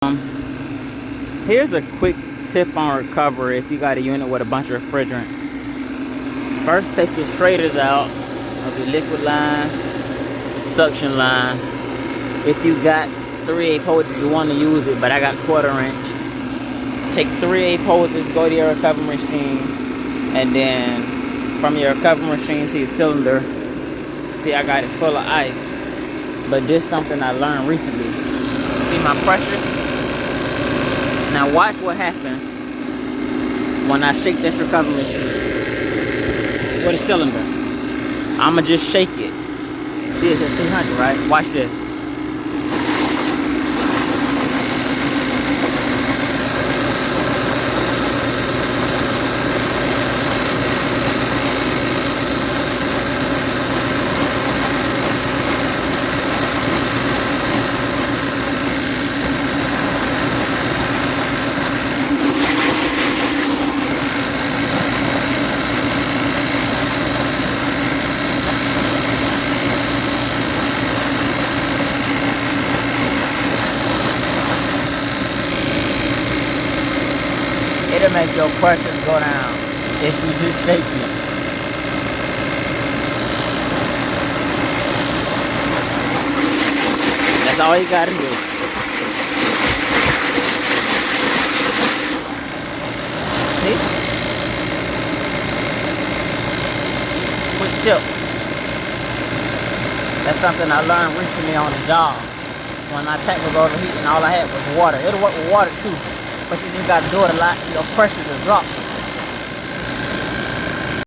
Here's a quick tip on recovery if you got a unit with a bunch of refrigerant. First, take your straighters out of your liquid line, suction line. If you got 3/8 hoses, you want to use it, but I got 1/4 inch. Take 3/8 hoses, go to your recovery machine, and then from your recovery machine to your cylinder. See, I got it full of ice, but this is something I learned recently. See my pressure? Now watch what happens when I shake this recovery machine with a cylinder. I'ma just shake it. See, it's at 300, right? Watch this. It'll make your pressure go down if you just shake it. That's all you gotta do. See? Quick tip. That's something I learned recently on the job. When my tank was overheating, all I had was water. It'll work with water too, but you just gotta do it a lot. Your pressure will drop.